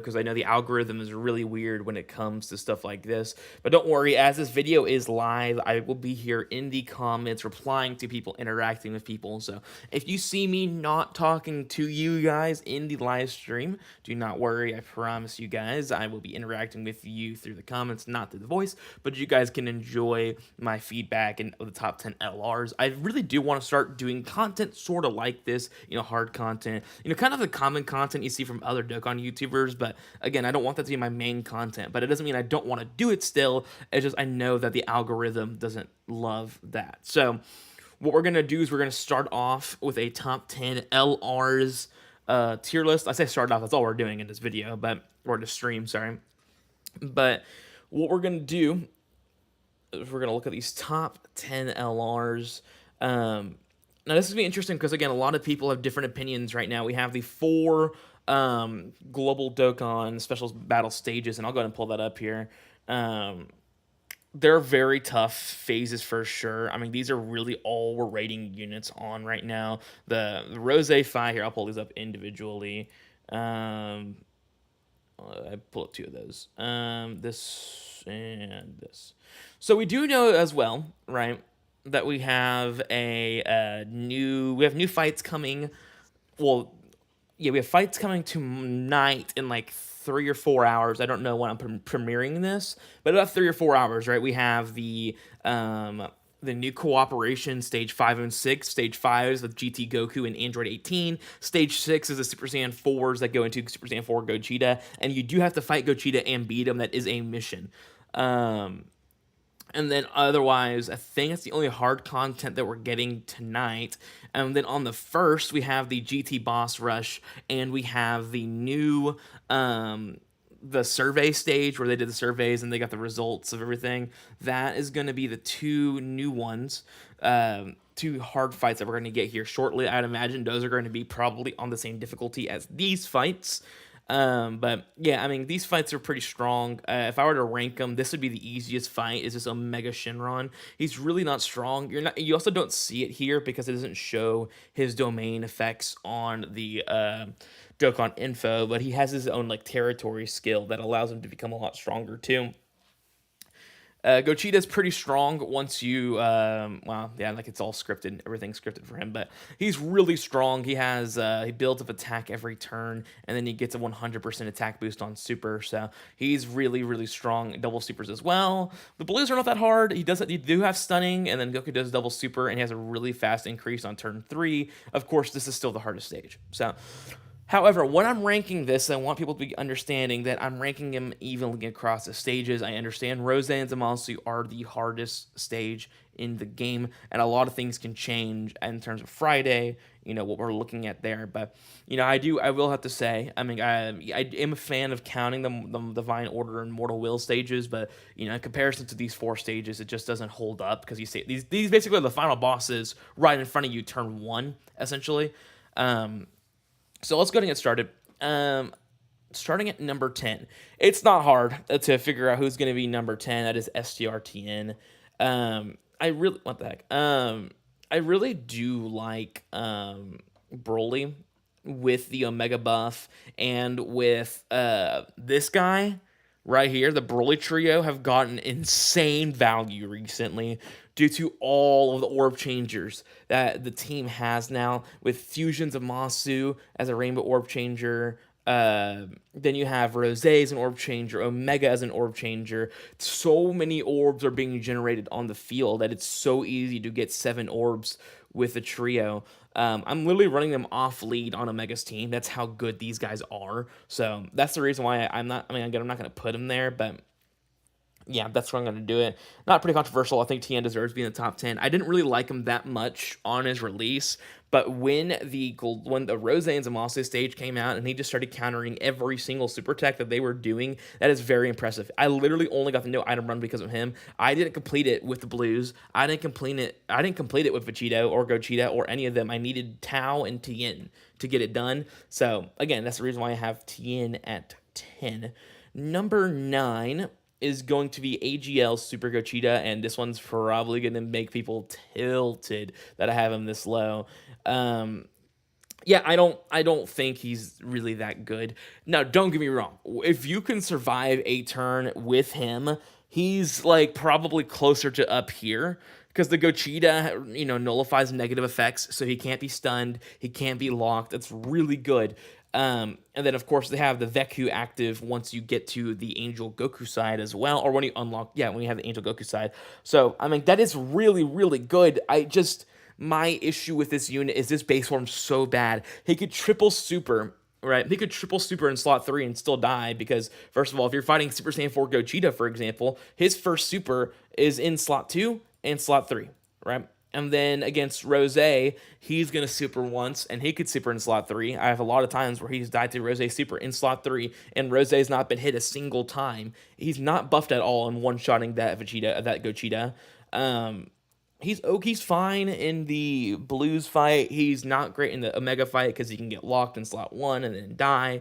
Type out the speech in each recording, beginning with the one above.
because I know the algorithm is really weird when it comes to stuff like this. But don't worry, as this video is live, I will be here in the comments replying to people, interacting with people. So if you see me not talking to you guys in the live stream, do not worry. I promise you guys, I will be interacting with you through the comments, not through the voice, but you guys can enjoy my feedback and the top 10 LRs. I really do want to start doing content sort of like this, hard content, kind of the common content you see from other Dokkan YouTubers, but again, I don't want that to be my main content, but it doesn't mean I don't want to do it still. It's just I know that the algorithm doesn't love that. So what we're going to do is we're going to start off with a top 10 LRs tier list. I say start off, that's all we're doing in this video, or the stream, sorry. But what we're going to do is we're going to look at these top 10 LRs. Now, this is going to be interesting because, again, a lot of people have different opinions right now. We have the 4 global Dokkan special battle stages, and I'll go ahead and pull that up here. They're very tough phases for sure. I mean, these are really all we're rating units on right now. The Rose 5 here, I'll pull these up individually. I pull up 2 of those. This and this. So we do know as well, right, that we have new fights coming. Well, yeah, we have fights coming tonight in like 3 or 4 hours. I don't know when I'm premiering this, but about 3 or 4 hours, right? We have the new cooperation stage 5 and 6. Stage 5 is with GT Goku and Android 18. Stage 6 is the Super Saiyan 4s that go into Super Saiyan 4 Gogeta, and you do have to fight Gogeta and beat him. That is a mission. And then otherwise, I think it's the only hard content that we're getting tonight. And then on the 1st, we have the GT Boss Rush, and we have the new, the survey stage where they did the surveys and they got the results of everything. That is going to be the 2 new ones, 2 hard fights that we're going to get here shortly. I'd imagine those are going to be probably on the same difficulty as these fights. But yeah, I mean, these fights are pretty strong. If I were to rank them, this would be the easiest fight. Is this Omega Shenron? He's really not strong. You also don't see it here because it doesn't show his domain effects on the Dokkan info, but he has his own like territory skill that allows him to become a lot stronger too. Gochita's pretty strong once you, well, yeah, like it's all scripted, everything's scripted for him, but he's really strong. He has, he builds up attack every turn, and then he gets a 100% attack boost on super, so he's really, really strong. Double supers as well. The blues are not that hard. He do have stunning, and then Goku does double super, and he has a really fast increase on turn 3. Of course, this is still the hardest stage, so... However, when I'm ranking this, I want people to be understanding that I'm ranking them evenly across the stages. I understand Rose and Zamasu are the hardest stage in the game, and a lot of things can change in terms of Friday, what we're looking at there. But, I will have to say, I mean, I am a fan of counting the Divine Order and Mortal Will stages, but, in comparison to these 4 stages, it just doesn't hold up because you see these basically are the final bosses right in front of you turn 1, essentially. So let's go ahead and get started. Starting at number 10. It's not hard to figure out who's going to be number 10. That is STRTN. What the heck? I really do like Broly with the Omega buff and with this guy right here. The Broly trio have gotten insane value recently due to all of the orb changers that the team has now, with fusions of Masu as a rainbow orb changer. Then you have Rose as an orb changer, Omega as an orb changer. So many orbs are being generated on the field that it's so easy to get 7 orbs with a trio. I'm literally running them off lead on Omega's team. That's how good these guys are. So that's the reason why I'm not going to put him there, but yeah, that's where I'm going to do it. Not pretty controversial. I think TN deserves to be in the top 10. I didn't really like him that much on his release, but when the Rose and Zamasu stage came out and he just started countering every single super tech that they were doing, that is very impressive. I literally only got the no item run because of him. I didn't complete it with the blues. I didn't complete it with Vegito or Gogeta or any of them. I needed Tao and Tien to get it done. So again, that's the reason why I have Tien at 10. Number 9 is going to be AGL Super Gogeta, and this one's probably going to make people tilted that I have him this low. Yeah, I don't think he's really that good. Now, don't get me wrong. If you can survive a turn with him, he's like probably closer to up here because the Gochita, nullifies negative effects, so he can't be stunned, he can't be locked. That's really good. And then of course they have the Veku active once you get to the Angel Goku side as well, or when you unlock, yeah, when you have the Angel Goku side. So I mean that is really really good. My issue with this unit is this base form so bad. He could triple super, right? He could triple super in slot 3 and still die because, first of all, if you're fighting Super Saiyan 4 Gogeta, for example, his first super is in slot 2 and slot 3, right? And then against Rose, he's going to super once, and he could super in slot 3. I have a lot of times where he's died to Rose super in slot 3, and Rose's not been hit a single time. He's not buffed at all in one-shotting that Gogeta. He's fine in the Blues fight. He's not great in the Omega fight because he can get locked in slot 1 and then die.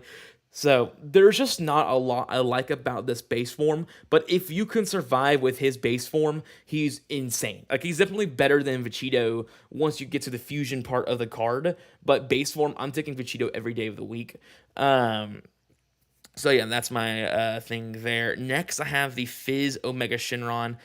So there's just not a lot I like about this base form. But if you can survive with his base form, he's insane. Like he's definitely better than Vegito once you get to the fusion part of the card. But base form, I'm taking Vegito every day of the week. So yeah, that's my thing there. Next, I have the Fizz Omega Shenron.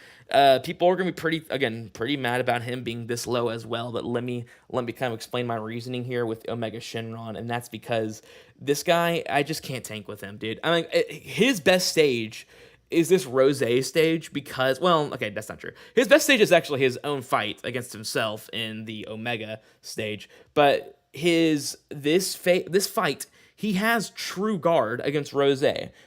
People are gonna be pretty mad about him being this low as well. But let me kind of explain my reasoning here with Omega Shenron, and that's because this guy, I just can't tank with him, dude. I mean, his best stage is this Rose stage because, well, okay, that's not true. His best stage is actually his own fight against himself in the Omega stage, but this fight he has true guard against Rose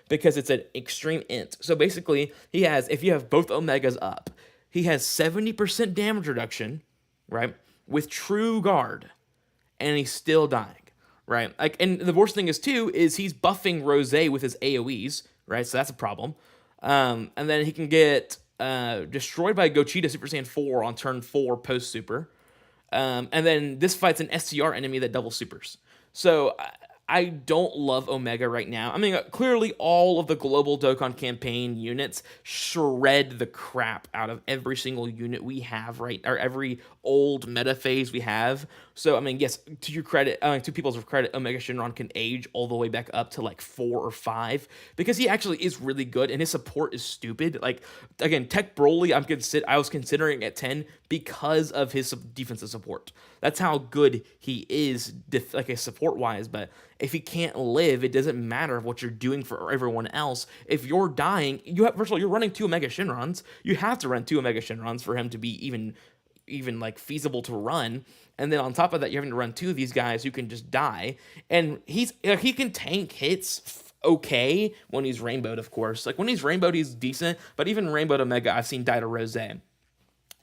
because it's an extreme int. So basically, if you have both Omegas up, he has 70% damage reduction, right, with true guard, and he's still dying, right? Like, and the worst thing is he's buffing Rose with his AoEs, right? So that's a problem. And then he can get destroyed by Gochita Super Saiyan 4 on turn 4 post super. And then this fight's an STR enemy that double supers. So I don't love Omega right now. I mean, clearly all of the global Dokkan campaign units shred the crap out of every single unit we have, right? Or every old meta phase we have. So, I mean, yes, to your credit, to people's credit, Omega Shenron can age all the way back up to like 4 or 5 because he actually is really good and his support is stupid. Like, again, Tech Broly, I was considering at 10 because of his defensive support. That's how good he is, like a support wise. But if he can't live, it doesn't matter what you're doing for everyone else. If you're dying, first of all, you're running 2 Omega Shenrons. You have to run 2 Omega Shenrons for him to be even like feasible to run. And then on top of that, you're having to run 2 of these guys who can just die. And he can tank hits okay when he's rainbowed, of course. Like when he's rainbowed, he's decent. But even rainbowed Omega, I've seen die to Rose.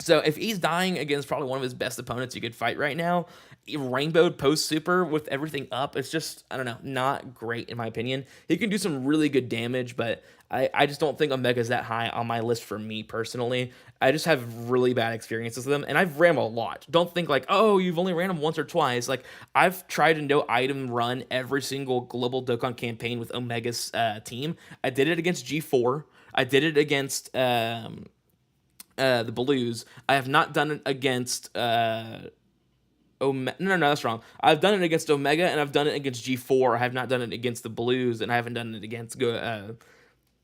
So if he's dying against probably one of his best opponents you could fight right now, rainbowed post super with everything up, it's just, I don't know, not great in my opinion. He can do some really good damage, but I just don't think Omega's that high on my list for me personally. I just have really bad experiences with him, and I've ran him a lot. Don't think like, oh, you've only ran him once or twice. Like, I've tried to no item run every single global Dokkan campaign with Omega's team. I did it against G4. I did it against the Blues. I have not done it against Omega. No, that's wrong. I've done it against Omega and I've done it against G4. I have not done it against the Blues and I haven't done it against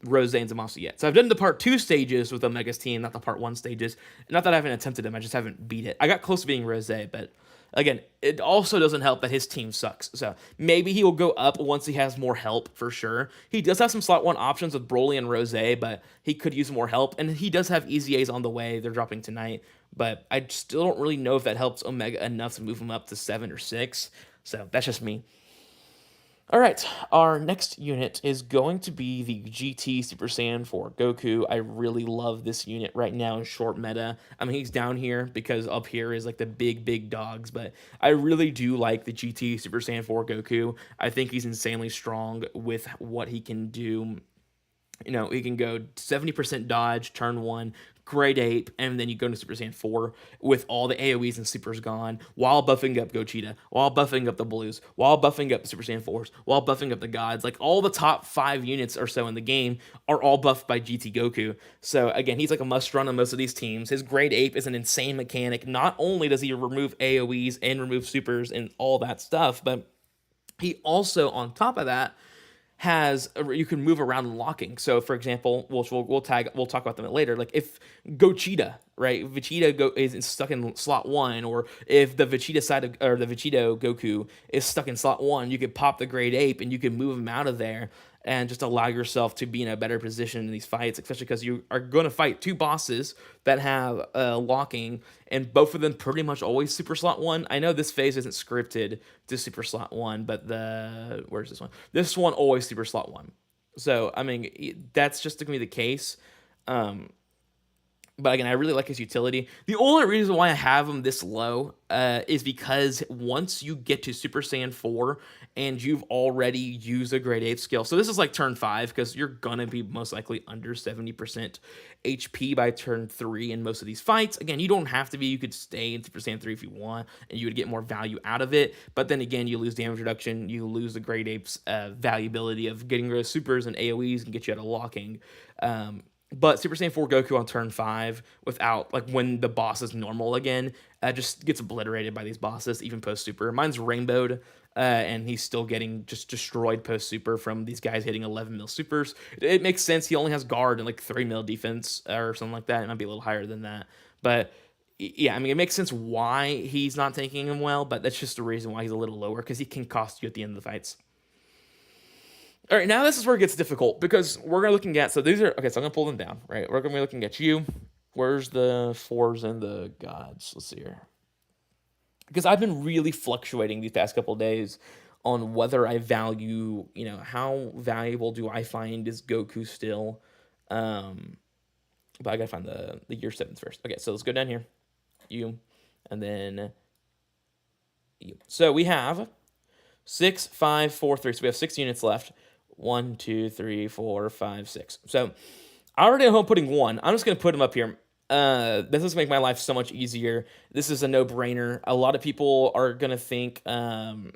Rose and Zamasu yet. So I've done the part 2 stages with Omega's team, not the part 1 stages. Not that I haven't attempted them, I just haven't beat it. I got close to being Rose, but again, it also doesn't help that his team sucks. So maybe he will go up once he has more help for sure. He does have some slot 1 options with Broly and Rose, but he could use more help. And he does have Easy A's on the way. They're dropping tonight. But I still don't really know if that helps Omega enough to move him up to 7 or 6. So that's just me. All right, our next unit is going to be the GT Super Saiyan 4 Goku. I really love this unit right now in short meta. I mean, he's down here because up here is like the big dogs, but I really do like the GT Super Saiyan 4 Goku. I think he's insanely strong with what he can do. He can go 70% dodge, turn one, Great Ape, and then you go into Super Saiyan 4 with all the AoEs and supers gone, while buffing up Gogeta, while buffing up the Blues, while buffing up the Super Saiyan 4s, while buffing up the Gods. Like, all the top 5 units or so in the game are all buffed by GT Goku. So, again, he's like a must run on most of these teams. His Great Ape is an insane mechanic. Not only does he remove AoEs and remove supers and all that stuff, but he also, on top of that, you can move around locking. So, for example, we'll talk about them later. Like, if Gochita, right, is stuck in slot one, or if the Vegeta side or the Vegeta Goku is stuck in slot one, you could pop the Great Ape and you can move him out of there and just allow yourself to be in a better position in these fights, especially because you are going to fight two bosses that have locking, and both of them pretty much always super slot one. I know this phase isn't scripted to super slot one, but where's this one? This one always super slot one. So, I mean, that's just going to be the case. But again, I really like his utility. The only reason why I have him this low is because once you get to Super Saiyan 4 and you've already used a Great Ape skill, so this is like turn 5, because you're going to be most likely under 70% HP by turn 3 in most of these fights. Again, you don't have to be. You could stay in Super Saiyan 3 if you want, and you would get more value out of it. But then again, you lose damage reduction. You lose the Great Ape's valuability of getting rid of supers and AoEs and get you out of locking. But Super Saiyan 4 Goku on turn 5, without, like, when the boss is normal again, just gets obliterated by these bosses, even post-super. Mine's rainbowed, and he's still getting just destroyed post-super from these guys hitting 11 mil supers. It makes sense. He only has guard and, like, 3 mil defense or something like that. It might be a little higher than that. But, yeah, I mean, it makes sense why he's not taking him well, but that's just the reason why he's a little lower, because he can cost you at the end of the fights. All right, now this is where it gets difficult, because we're looking at, so these are, okay, so I'm going to pull them down, right? We're going to be looking at you. Where's the 4s and the Gods? Let's see here. Because I've been really fluctuating these past couple of days on whether I value, how valuable do I find is Goku still. But I got to find the year 7s first. Okay, so let's go down here. You, and then you. So we have 6, 5, 4, 3. So we have 6 units left. 1, 2, 3, 4, 5, 6. So I already know I'm putting 1. I'm just going to put them up here. This is make my life so much easier. This is a no-brainer. A lot of people are going to think that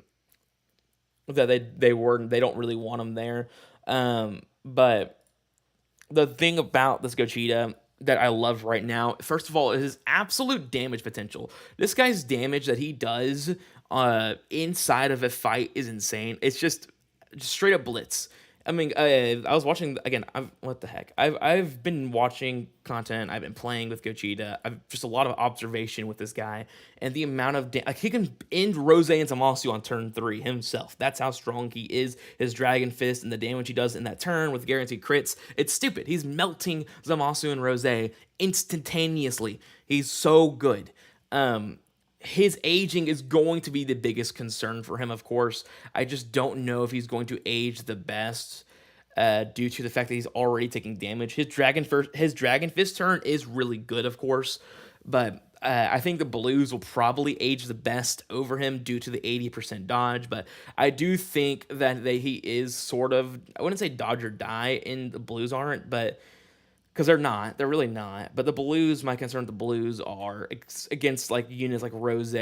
they don't really want them there. But the thing about this Gogeta that I love right now, first of all, is his absolute damage potential. This guy's damage that he does inside of a fight is insane. It's just straight up blitz. I mean, I was watching again. What the heck? I've been watching content. I've been playing with Gogeta. I've just a lot of observation with this guy, and the amount of like he can end Rose and Zamasu on turn 3 himself. That's how strong he is. His Dragon Fist and the damage he does in that turn with guaranteed crits. It's stupid. He's melting Zamasu and Rose instantaneously. He's so good. His aging is going to be the biggest concern for him, of course. I just don't know if he's going to age the best due to the fact that he's already taking damage. His Dragon Fist turn is really good, of course, but I think the Blues will probably age the best over him due to the 80% dodge, but I do think that he is sort of, I wouldn't say dodge or die, and the Blues aren't, but because they're really not. But the Blues, my concern with the Blues are against like units like Rose.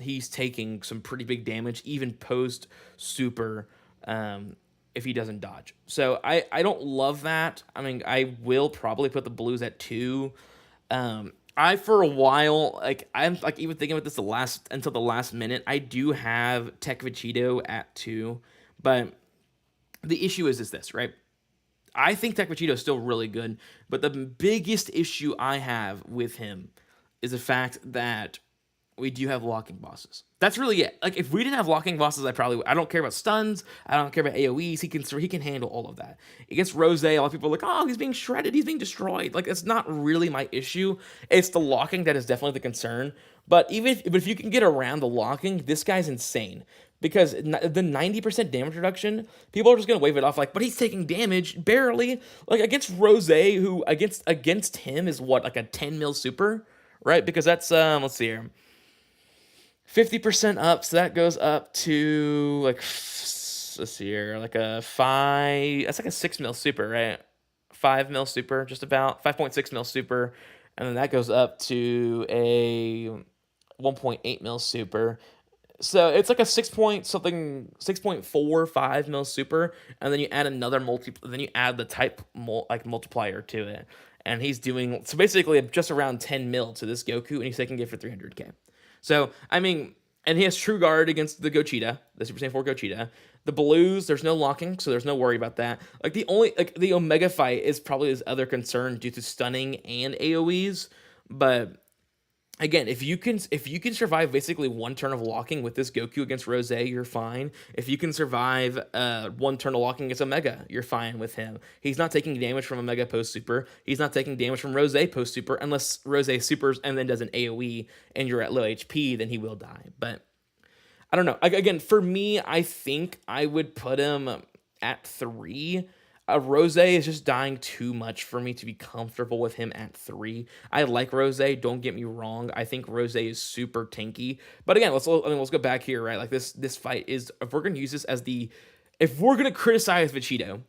He's taking some pretty big damage, even post super, if he doesn't dodge. So I don't love that. I mean, I will probably put the Blues at 2. For a while, like I'm like even thinking about this until the last minute. I do have Tech Vegito at 2, but the issue is this, right? I think Tech Vegito is still really good, but the biggest issue I have with him is the fact that we do have locking bosses. That's really it. Like, if we didn't have locking bosses, I don't care about stuns. I don't care about AoEs. He can handle all of that. Against Rose, a lot of people are like, oh, he's being shredded. He's being destroyed. Like, it's not really my issue. It's the locking that is definitely the concern. But if you can get around the locking, this guy's insane. Because the 90% damage reduction, people are just going to wave it off like, but he's taking damage, barely. Like, against Rose, who against him is what, like a 10 mil super, right? Because that's, let's see here, 50% up, so that goes up to, like, let's see here, like a 5, that's like a 6 mil super, right? 5 mil super, just about 5.6 mil super, and then that goes up to a 1.8 mil super. So it's like a 6 point something 6.45 mil super, and then you add another then you add the type multiplier to it, and he's doing so basically just around 10 mil to this Goku, and he's taking it for 300k. So I mean, and he has True Guard against the Gochita, the Super Saiyan 4 Gochita. The blues, there's no locking, so there's no worry about that. Like the Omega fight is probably his other concern due to stunning and AoEs, but again, if you can survive basically one turn of locking with this Goku against Rose, you're fine. If you can survive one turn of locking against Omega, you're fine with him. He's not taking damage from Omega post super. He's not taking damage from Rose post super unless Rose supers and then does an AoE and you're at low HP, then he will die. But I don't know. Again, for me, I think I would put him at 3. Rose is just dying too much for me to be comfortable with him at 3. I like Rose. Don't get me wrong. I think Rose is super tanky. But again, let's go back here, right? Like this fight is, if we're gonna use this as if we're gonna criticize Vegito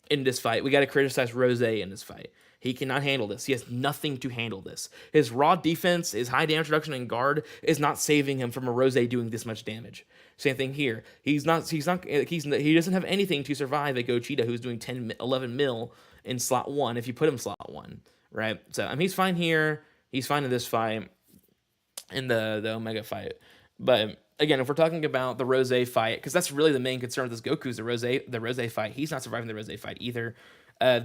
in this fight, we got to criticize Rose in this fight. He cannot handle this. He has nothing to handle this. His raw defense, his high damage reduction and guard is not saving him from a Rose doing this much damage. Same thing here. He doesn't have anything to survive a Gochita who's doing 11 mil in slot 1 if you put him slot 1, right? So he's fine here. He's fine in this fight, in the Omega fight. But again, if we're talking about the Rose fight, because that's really the main concern with this Goku's the Rose fight. He's not surviving the Rose fight either.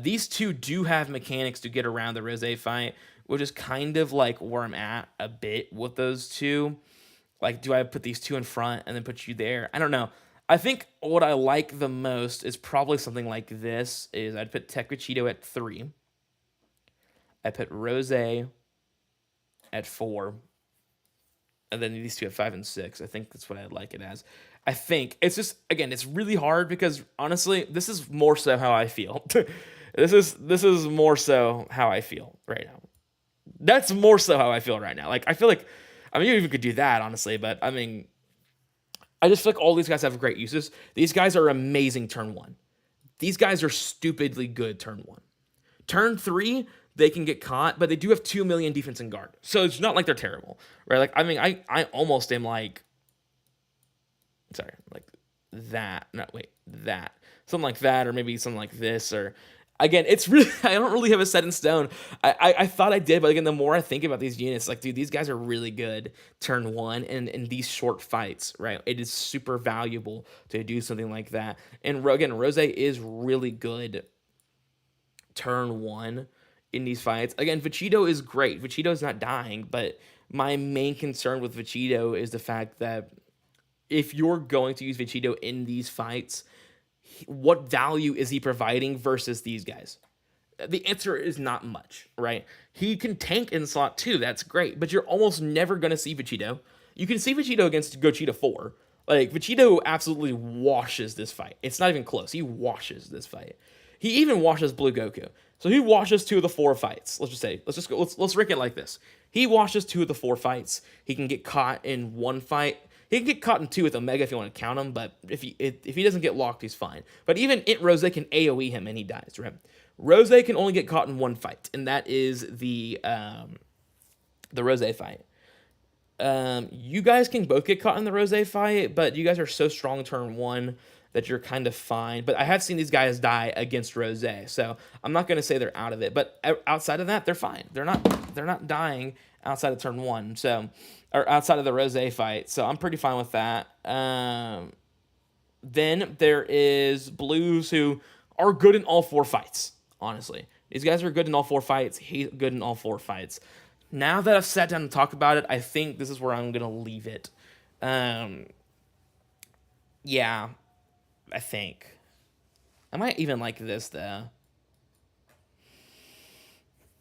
These two do have mechanics to get around the Rose fight, which is kind of like where I'm at a bit with those two. Like, do I put these two in front and then put you there? I don't know. I think what I like the most is probably something like this. Is I'd put Tech Vegito at 3. I put Rose at 4. And then these two at 5 and 6. I think that's what I'd like it as. I think it's just, again, it's really hard because honestly, this is more so how I feel. This is more so how I feel right now. That's more so how I feel right now. Like, I feel like, I mean, you even could do that, honestly, but I mean, I just feel like all these guys have great uses. These guys are amazing turn 1. These guys are stupidly good turn 1. Turn 3, they can get caught, but they do have 2 million defense and guard. So it's not like they're terrible, right? Like, I mean, I almost am like, sorry, like that. No, wait, that. Something like that, or maybe something like this, or again, it's really, I don't really have a set in stone. I thought I did, but again, the more I think about these units, like, dude, these guys are really good turn 1 and in these short fights, right? It is super valuable to do something like that. And again, Rose is really good turn 1 in these fights. Again, Vegito is great. Vegito's not dying, but my main concern with Vegito is the fact that if you're going to use Vegito in these fights, what value is he providing versus these guys? The answer is not much, right? He can tank in slot 2, that's great, but you're almost never going to see Vegito. You can see Vegito against Gochita 4. Like, Vegito absolutely washes this fight. It's not even close. He washes this fight. He even washes Blue Goku. So he washes 2 of the 4 fights. Let's rank it like this. He washes 2 of the 4 fights. He can get caught in 1 fight. He can get caught in 2 with Omega if you want to count him, but if he doesn't get locked, he's fine. But even Rose can AoE him and he dies, right? Rose can only get caught in 1 fight, and that is the Rose fight. You guys can both get caught in the Rose fight, but you guys are so strong turn 1 that you're kind of fine. But I have seen these guys die against Rose, so I'm not going to say they're out of it. But outside of that, they're fine. They're not dying outside of turn 1, so, or outside of the Rose fight. So I'm pretty fine with that. Then there is blues who are good in all 4 fights. Honestly, these guys are good in all 4 fights. He's good in all 4 fights. Now that I've sat down and talked about it, I think this is where I'm gonna leave it. Yeah, I think I might even like this though.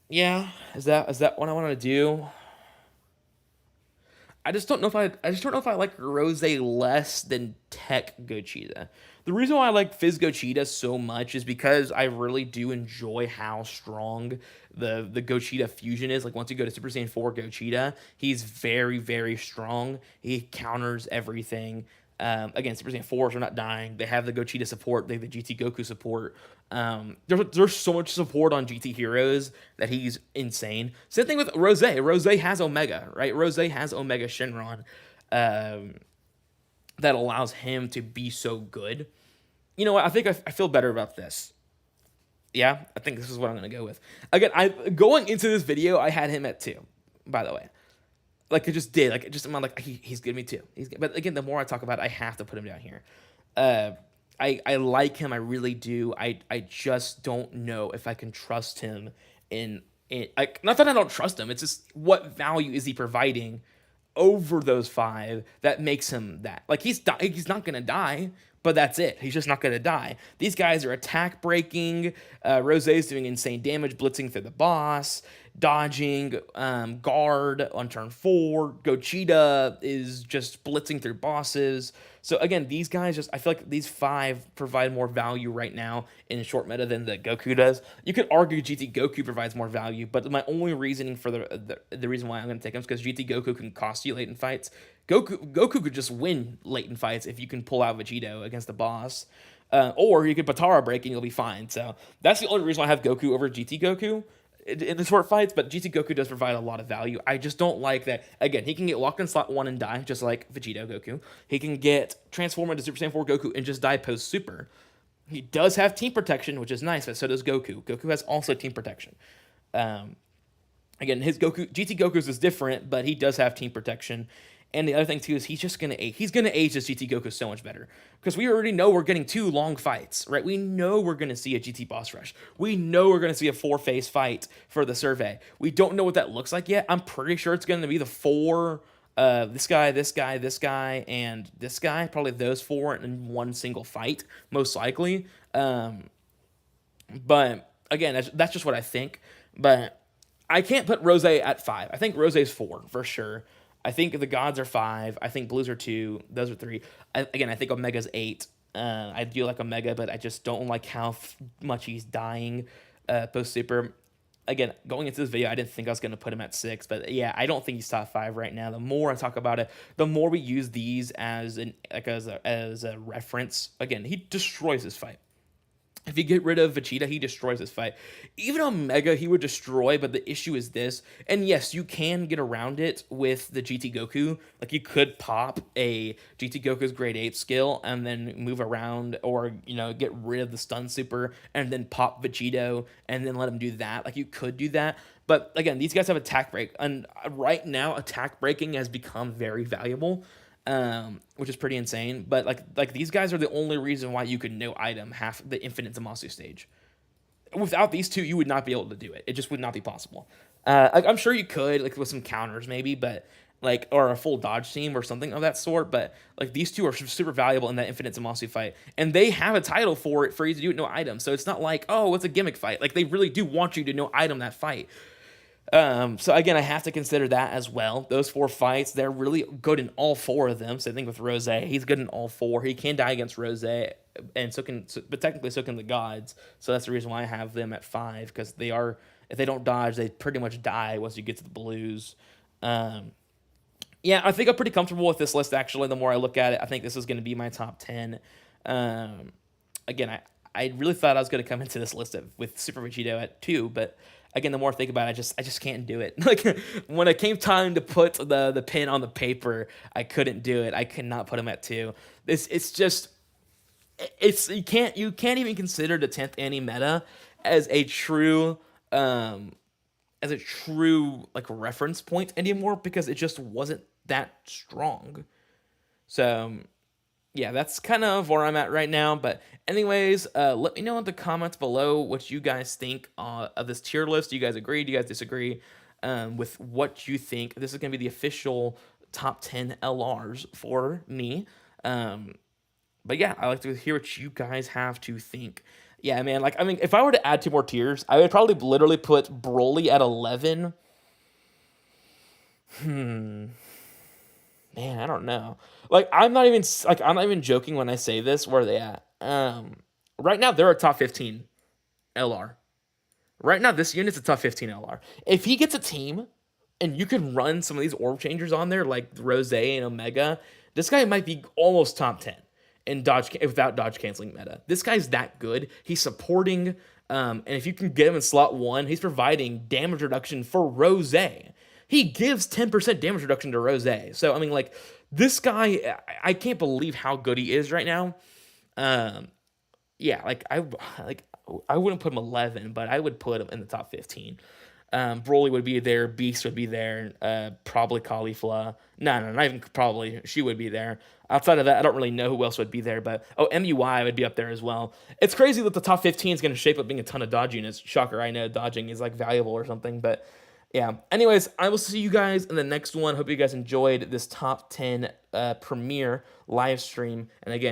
Yeah, is that what I want to do? I just don't know if I like Rose less than Tech Gochita. The reason why I like Fizz Gochita so much is because I really do enjoy how strong the Gochita fusion is. Like, once you go to Super Saiyan 4 Gochita, he's very, very strong. He counters everything. Again, Super Saiyan 4s are not dying. They have the Gochita support. They have the GT Goku support. There's so much support on GT Heroes that he's insane. Same thing with Rose. Rose has Omega, right? Rose has Omega Shenron. That allows him to be so good. You know what? I think I feel better about this. Yeah, I think this is what I'm going to go with. Again, going into this video, I had him at 2, by the way. Like, I just did. Like, I'm like, he's giving me 2. But again, the more I talk about it, I have to put him down here. I like him. I really do. I just don't know if I can trust him not that I don't trust him. It's just what value is he providing over those 5 that makes him that. Like, he's not going to die, but that's it. He's just not going to die. These guys are attack breaking. Rose's doing insane damage, blitzing through the boss, dodging, guard on turn 4. Gochita is just blitzing through bosses. So again, these guys I feel like these 5 provide more value right now in short meta than the Goku does. You could argue GT Goku provides more value, but my only reasoning for the reason why I'm going to take him is because GT Goku can cost you late in fights. Goku could just win late in fights if you can pull out Vegito against the boss. Or you could Batara break and you'll be fine. So that's the only reason why I have Goku over GT Goku in the short fights, but GT Goku does provide a lot of value. I just don't like that. Again, he can get locked in slot 1 and die, just like Vegito Goku. He can get transformed into Super Saiyan 4 Goku and just die post-super. He does have team protection, which is nice, but so does Goku. Goku has also team protection. Again, his GT Goku's is different, but he does have team protection. And the other thing, too, is he's just going to age. He's going to age this GT Goku so much better. Because we already know we're getting 2 long fights, right? We know we're going to see a GT boss rush. We know we're going to see a 4-phase fight for the survey. We don't know what that looks like yet. I'm pretty sure it's going to be the 4, this guy, and this guy. Probably those 4 in one single fight, most likely. But, again, that's just what I think. But I can't put Rose at 5. I think Rose's 4, for sure. I think the gods are 5. I think blues are 2. Those are 3. I think Omega's 8. I do like Omega, but I just don't like how much he's dying post-super. Again, going into this video, I didn't think I was going to put him at 6. But yeah, I don't think he's top 5 right now. The more I talk about it, the more we use these as a reference. Again, he destroys his fight. If you get rid of Vegeta, he destroys this fight. Even Omega, he would destroy, but the issue is this. And yes, you can get around it with the GT Goku. Like, you could pop a GT Goku's grade 8 skill and then move around, or, get rid of the stun super and then pop Vegito and then let him do that. Like, you could do that. But again, these guys have attack break. And right now, attack breaking has become very valuable. Which is pretty insane, but like these guys are the only reason why you could no item half the infinite Zamasu stage. Without these 2, you would not be able to do it. It just would not be possible. I'm sure you could, like, with some counters maybe, but or a full dodge team or something of that sort. But like, these 2 are super valuable in that infinite Zamasu fight, and they have a title for you to do it no item. So it's not like, oh, it's a gimmick fight. Like, they really do want you to no item that fight. So again, I have to consider that as well. Those 4 fights, they're really good in all 4 of them. So I think with Rose, he's good in all 4. He can die against Rose, and but technically so can the gods. So that's the reason why I have them at 5, because if they don't dodge, they pretty much die once you get to the blues. Yeah, I think I'm pretty comfortable with this list, actually. The more I look at it, I think this is going to be my top 10. Again, I really thought I was going to come into this list with Super Vegito at 2, but again, the more I think about it, I just can't do it. Like, when it came time to put the pin on the paper, I couldn't do it. I could not put him at 2. You can't even consider the 10th Annie meta as a true like reference point anymore, because it just wasn't that strong. So yeah, that's kind of where I'm at right now. But anyways, let me know in the comments below what you guys think of this tier list. Do you guys agree? Do you guys disagree with what you think? This is going to be the official top 10 LRs for me. But yeah, I like to hear what you guys have to think. Yeah, man, if I were to add 2 more tiers, I would probably literally put Broly at 11. Man, I don't know. I'm not even joking when I say this. Where are they at? Right now, they're a top 15 LR. Right now, this unit's a top 15 LR. If he gets a team, and you can run some of these orb changers on there, like Rose and Omega, This guy might be almost top 10 in dodge without dodge canceling meta. This guy's that good. He's supporting, and if you can get him in slot 1, he's providing damage reduction for Rose. He gives 10% damage reduction to Rose. So I mean, like, this guy, I can't believe how good he is right now. Yeah, I wouldn't put him 11, but I would put him in the top 15. Broly would be there, Beast would be there, probably Caulifla. No, not even probably. She would be there. Outside of that, I don't really know who else would be there, but MUI would be up there as well. It's crazy that the top 15 is going to shape up being a ton of dodge units. Shocker, I know dodging is like valuable or something, but yeah. Anyways, I will see you guys in the next one. Hope you guys enjoyed this top 10 premiere live stream. And again,